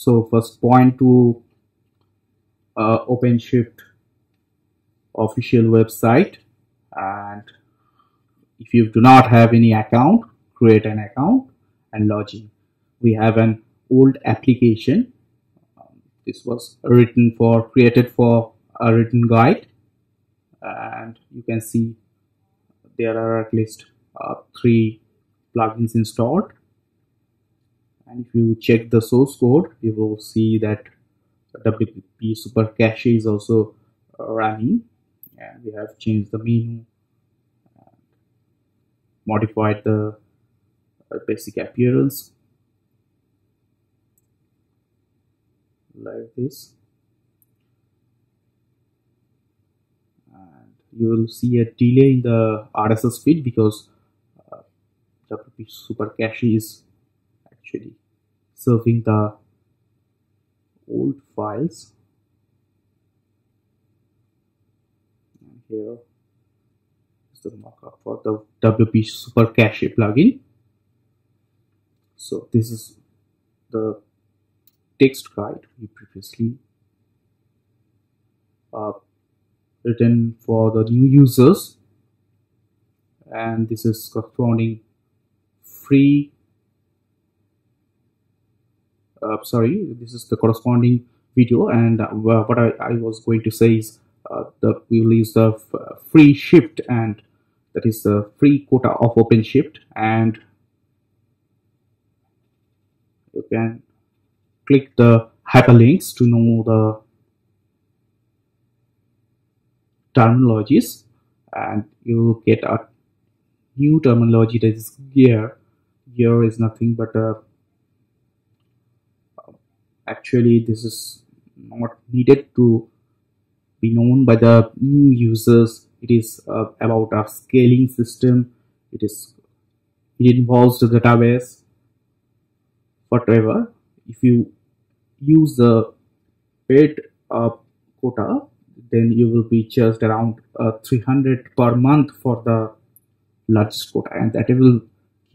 So first point to OpenShift official website, and if you do not have any account, create an account and log in. We have an old application. This was created for a written guide, and you can see there are at least 3 plugins installed. And if you check the source code, you will see that WP Super Cache is also running, and we have changed the menu, modified the basic appearance like this, and you will see a delay in the RSS feed because WP Super Cache is actually serving the old files. And here is the markup for the WP Super Cache plugin. So this is the text guide we previously written for the new users, and this is corresponding free this is the corresponding video, and what I was going to say is that we will use the free shift, and that is the free quota of OpenShift, and you can click the hyperlinks to know the terminologies, and you will get a new terminology, that is gear. Gear is nothing but actually this is not needed to be known by the new users. It is about a scaling system. It involves the database. Whatever, if you use the paid quota, then you will be charged around 300 per month for the largest quota, and that will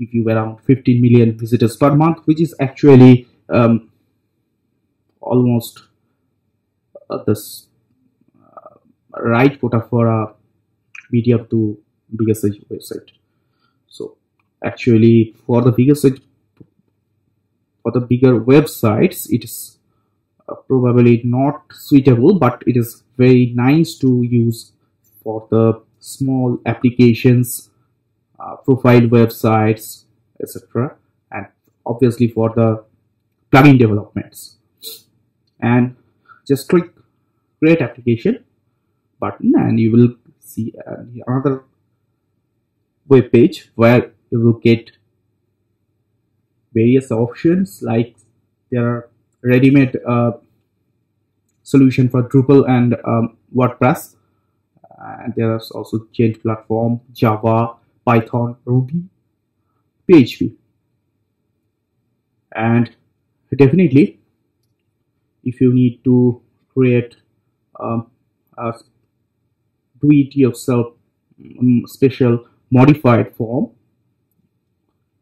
give you around 15 million visitors per month, which is actually almost this right quota for a medium to bigger size website. So actually for the bigger websites, it is probably not suitable, but it is very nice to use for the small applications, profile websites, etc., and obviously for the plugin developments. And just click create application button, and you will see another web page where you will get various options, like there are ready-made solution for Drupal and WordPress, and there is also change platform, Java, Python, Ruby, PHP. And definitely if you need to create a do-it-yourself special modified form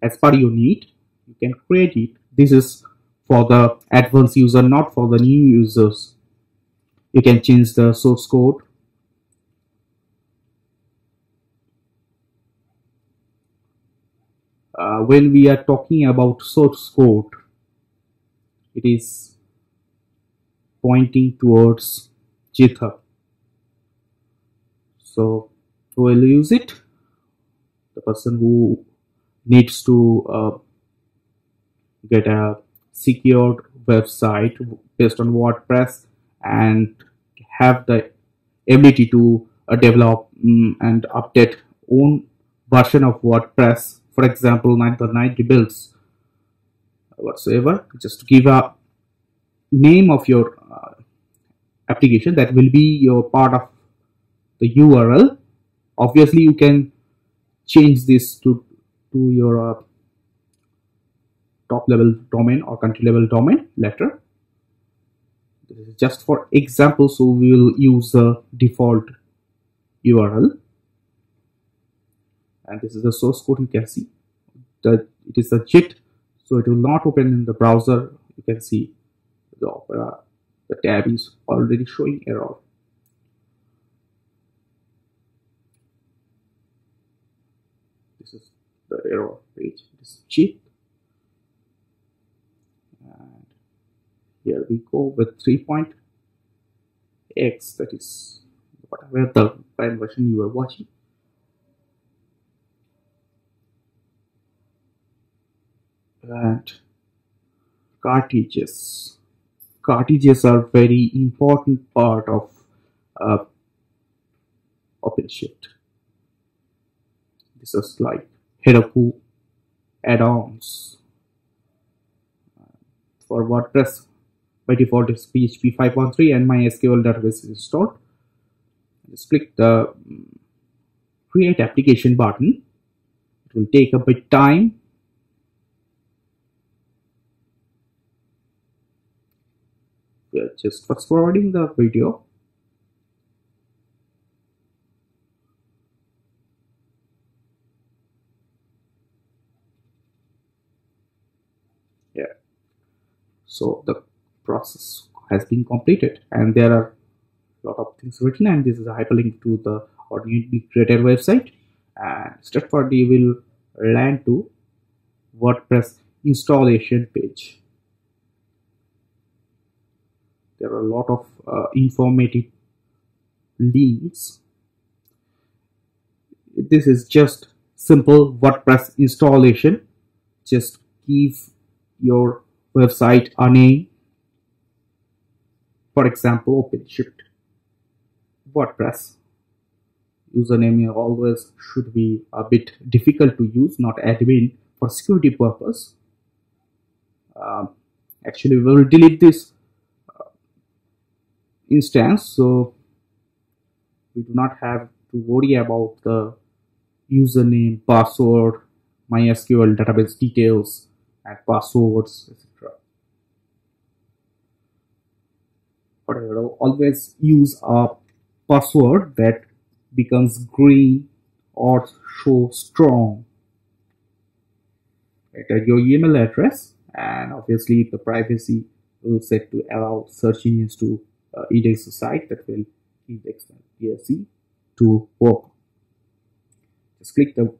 as per your need, you can create it. This is for the advanced user, not for the new users. You can change the source code. When we are talking about source code, it is pointing towards GitHub. So who will use it? The person who needs to get a secured website based on WordPress and have the ability to develop and update own version of WordPress, for example 9x90 builds whatsoever. Just give a name of your application that will be your part of the URL. Obviously you can change this to your top level domain or country level domain later. This is just for example, so we will use the default URL, and this is the source code. You can see that it is a JIT, so it will not open in the browser. You can see the Opera, the tab is already showing error. This is the error page. It is cheap. And here we go with 3.x, that is whatever the file version you are watching. And cartridges. Cartridges are very important part of uh, OpenShift. This is like Headphone add-ons for WordPress. By default, it's PHP 5.3 and MySQL database is installed. Just click the Create Application button. It will take a bit time. We are just fast forwarding the video. Yeah. So the process has been completed, and there are a lot of things written, and this is a hyperlink to the newly created website. And step 40 will land to WordPress installation page. There are a lot of informative links. This is just simple WordPress installation. Just give your website a name. For example, OpenShift WordPress. Username always should be a bit difficult to use, not admin, for security purpose. Actually, we will delete this instance, so we do not have to worry about the username, password, MySQL database details, and passwords, etc. Whatever, always use a password that becomes green or show strong. Enter your email address, and obviously the privacy will set to allow search engines to index the site that will index the PSC to work. Just click the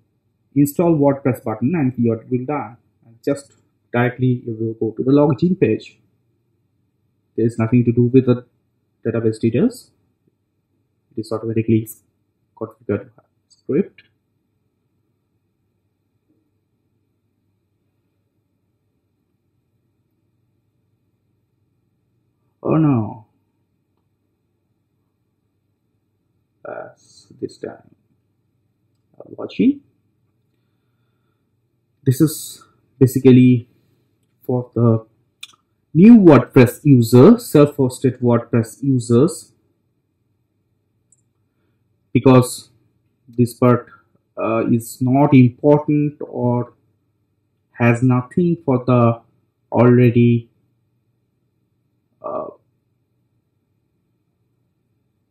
install WordPress button and you will be done. And just directly you will go to the login page. There is nothing to do with the database details. It is automatically configured script. Oh no. This time watching. This is basically for the new WordPress users, self-hosted WordPress users, because this part is not important or has nothing for the already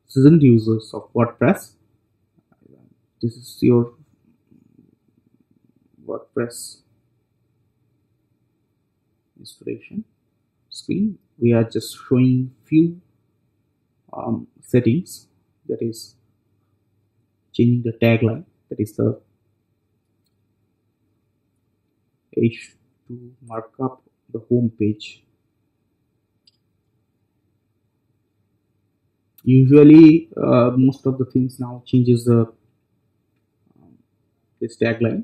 seasoned users of WordPress. This is your WordPress installation screen. We are just showing few settings, that is changing the tagline, that is the H to mark up the home page. Usually most of the things now changes the this tagline.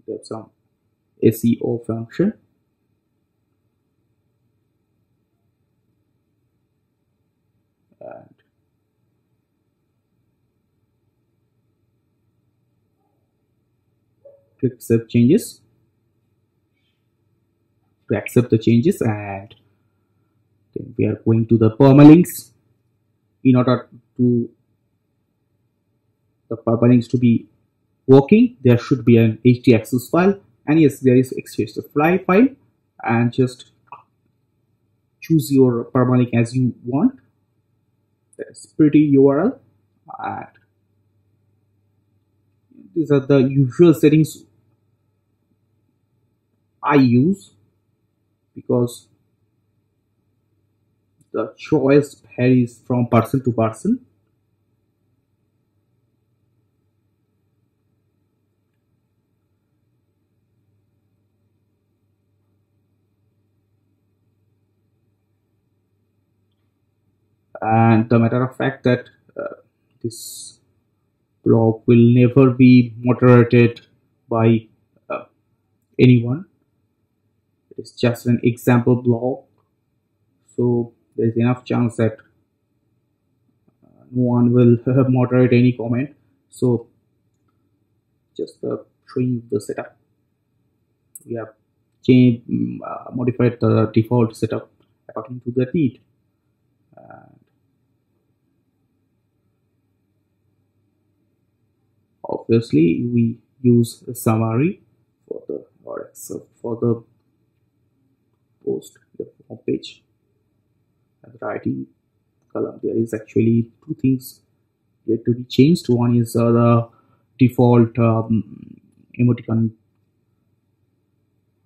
There's some SEO function. And click save changes to accept the changes, and then we are going to the permalinks. In order to the permalinks to be working, there should be an htaccess file, and yes, there is htaccess file, and just choose your permalink as you want. That is pretty URL, and these are the usual settings I use, because the choice varies from person to person. And the matter of fact that this blog will never be moderated by uh, anyone. It is just an example blog, so there is enough chance that no one will moderate any comment. So just showing you the setup. We have modified the default setup according to the need. And obviously, we use a summary for the for the post, the home page, and the writing column. There is actually two things yet to be changed. One is the default emoticon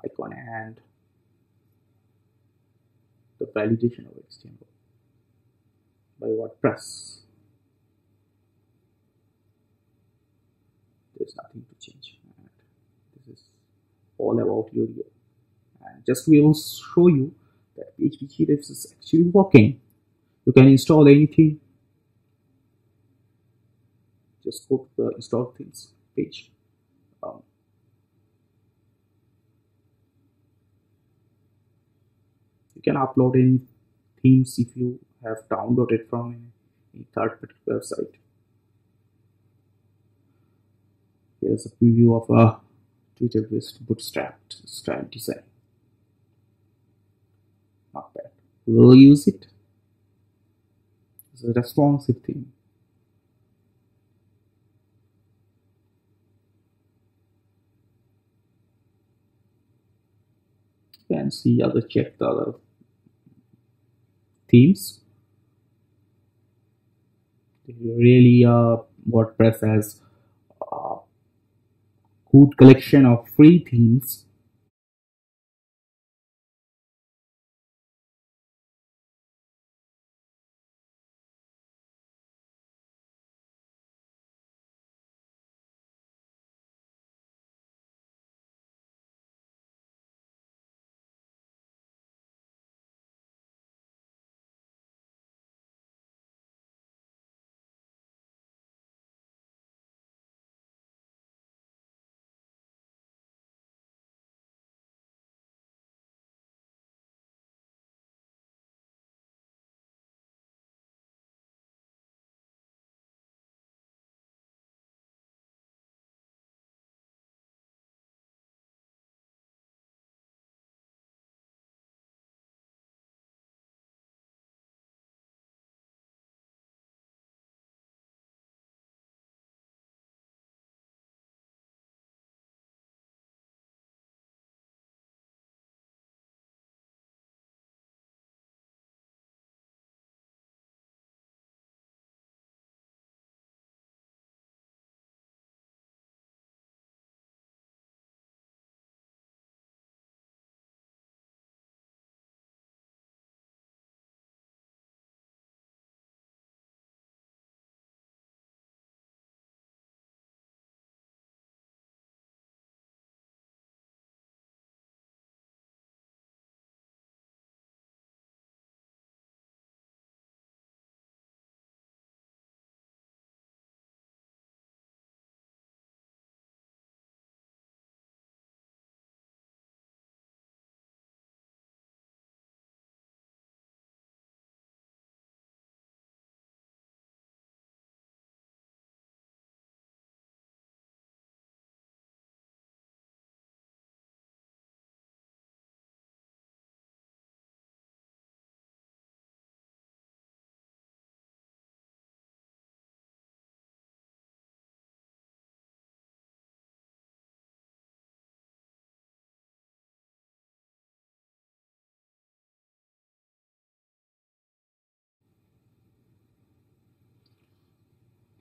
icon and the validation of HTML by WordPress. There's nothing to change. And this is all about your year. And just we will show you that PHP Hrefs is actually working. You can install anything. Just go to the install things page. You can upload any themes if you have downloaded from any third-party website. Here's a preview of a Twitter-based bootstrapped style design. Not bad. We'll use it. It's a responsive theme. You can see check the other themes. Really, WordPress has a good collection of free themes.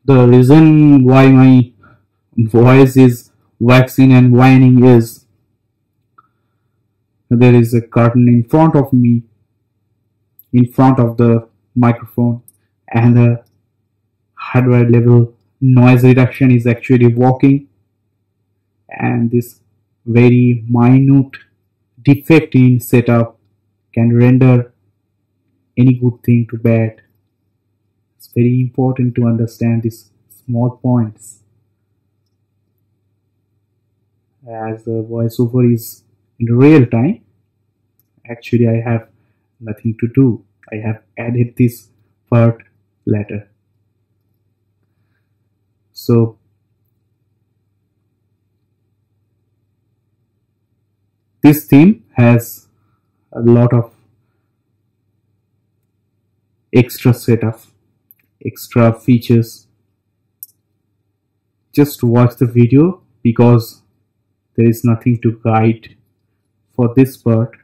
The reason why my voice is waxing and whining is there is a curtain in front of me in front of the microphone, and the hardware level noise reduction is actually working, and this very minute defect in setup can render any good thing to bad. It's very important to understand these small points, as the voiceover is in real time. Actually, I have nothing to do. I have added this part later. So this theme has a lot of extra setup, extra features. Just watch the video because there is nothing to guide for this part.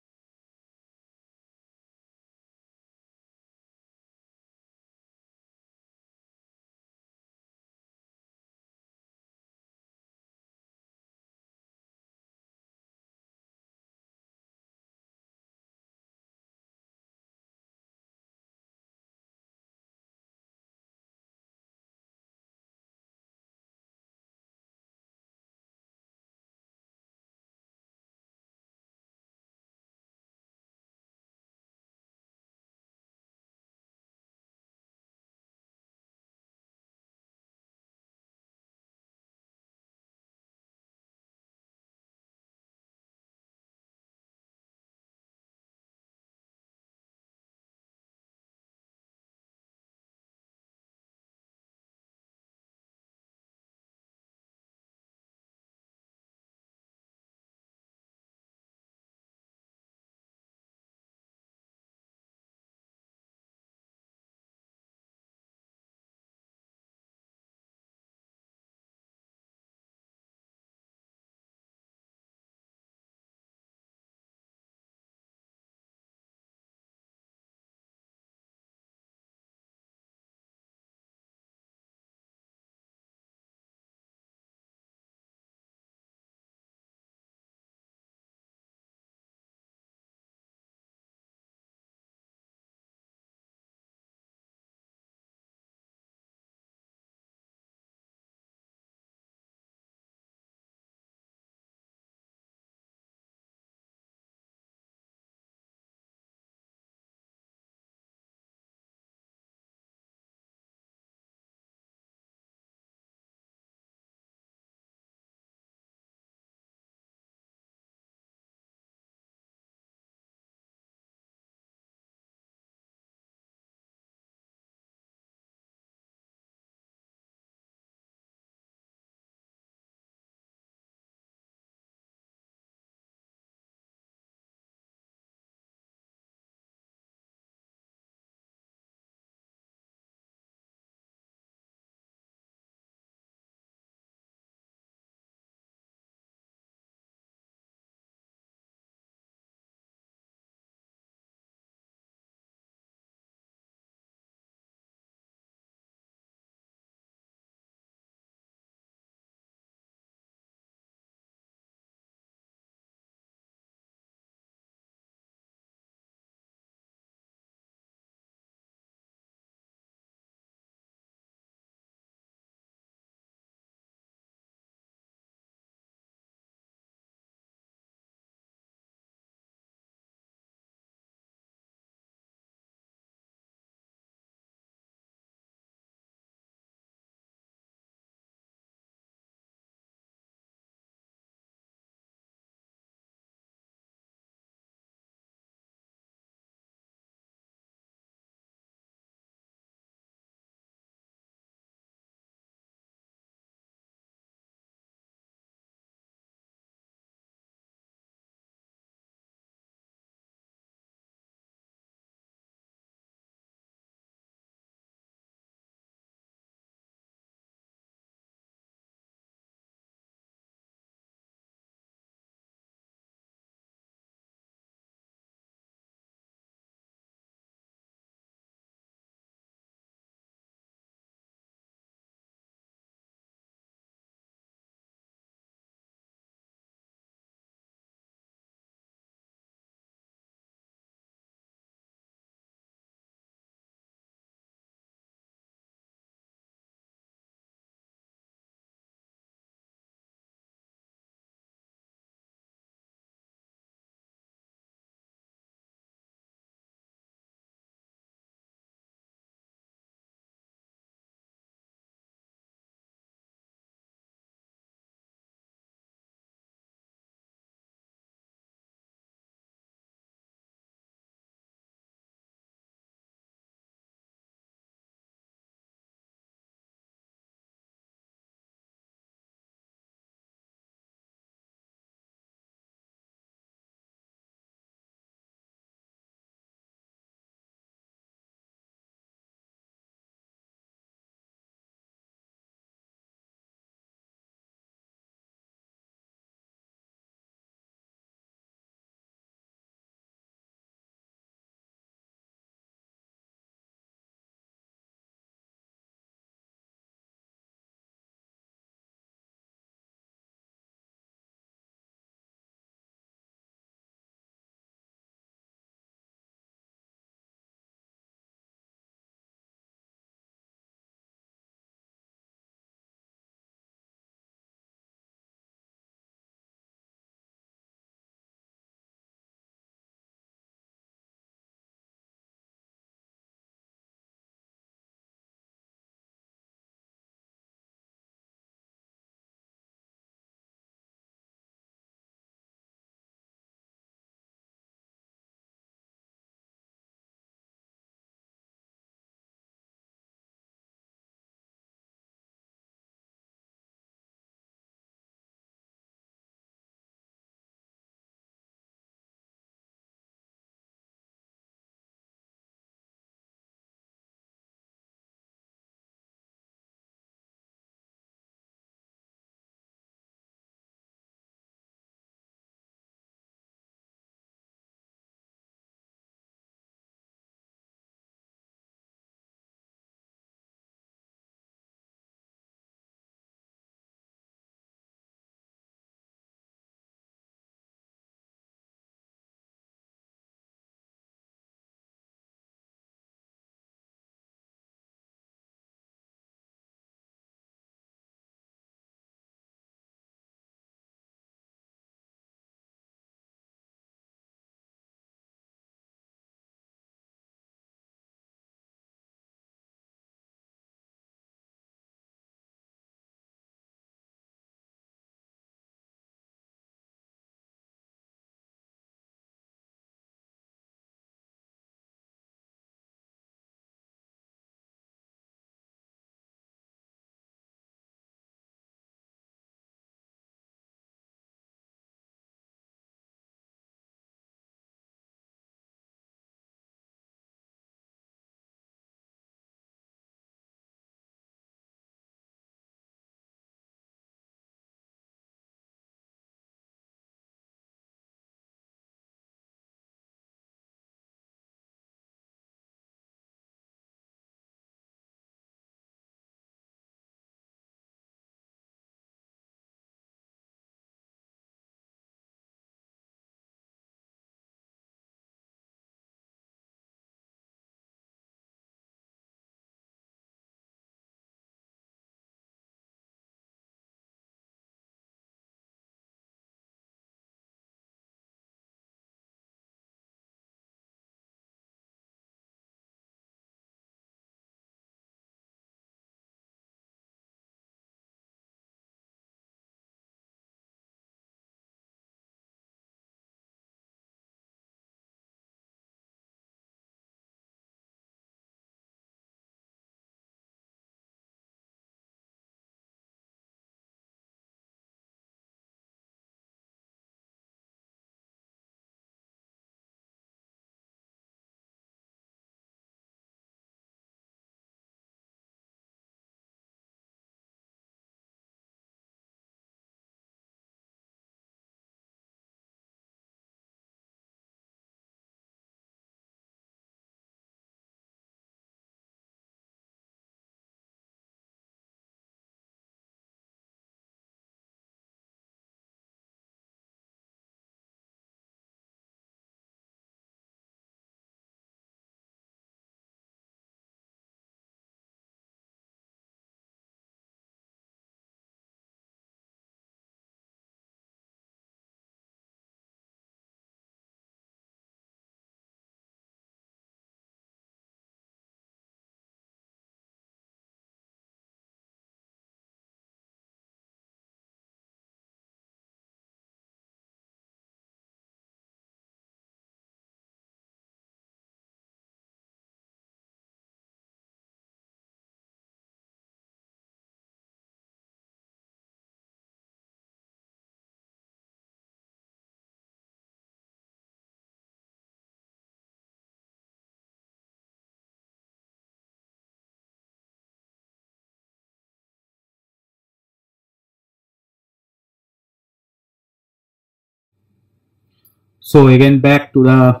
So again, back to the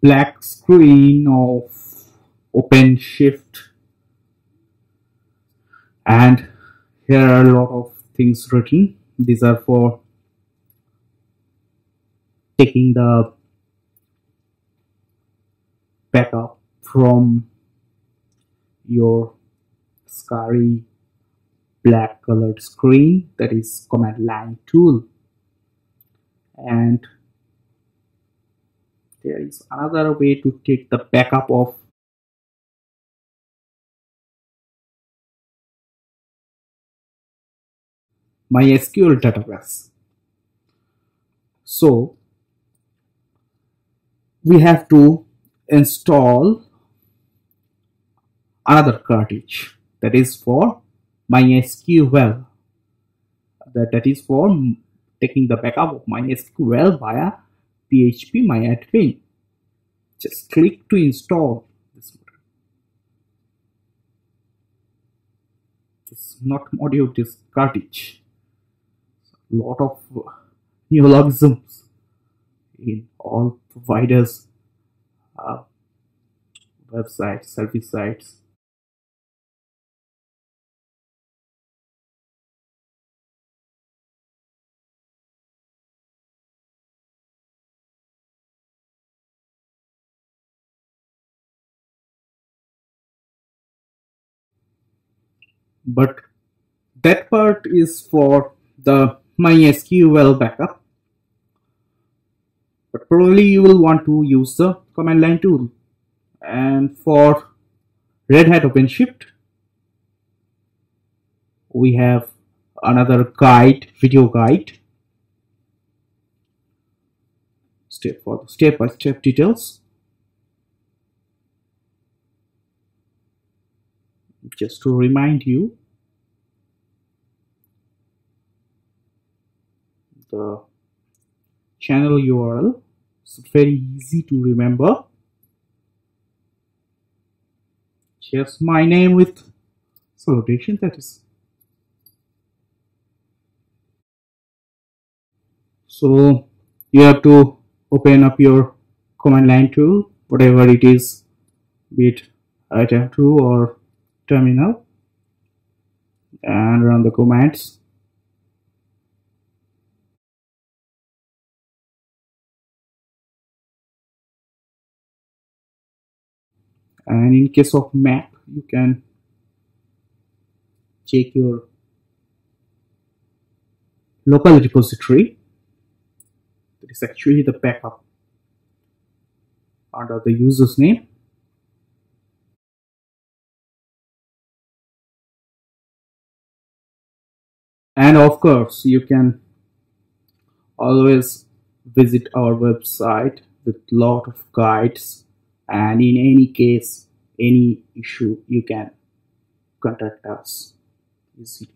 black screen of OpenShift, and here are a lot of things written. These are for taking the backup from your scary black colored screen, that is command line tool. And there is another way to take the backup of MySQL database. So we have to install another cartridge that is for MySQL, that is for taking the backup of MySQL via PHP myadmin. Just click to install this. It's not module, this cartridge. A lot of neologisms in all providers, websites, service sites. But that part is for the MySQL backup. But probably you will want to use the command line tool. And for Red Hat OpenShift, we have another guide, video guide, step-by-step details. Just to remind you, the channel URL is very easy to remember. Just my name with salutation, that is. So you have to open up your command line tool, whatever it is, be it item 2 or terminal, and run the commands. And in case of Mac, you can check your local repository. That is actually the backup under the user's name. And of course, you can always visit our website with lot of guides, and in any case, any issue, you can contact us easily.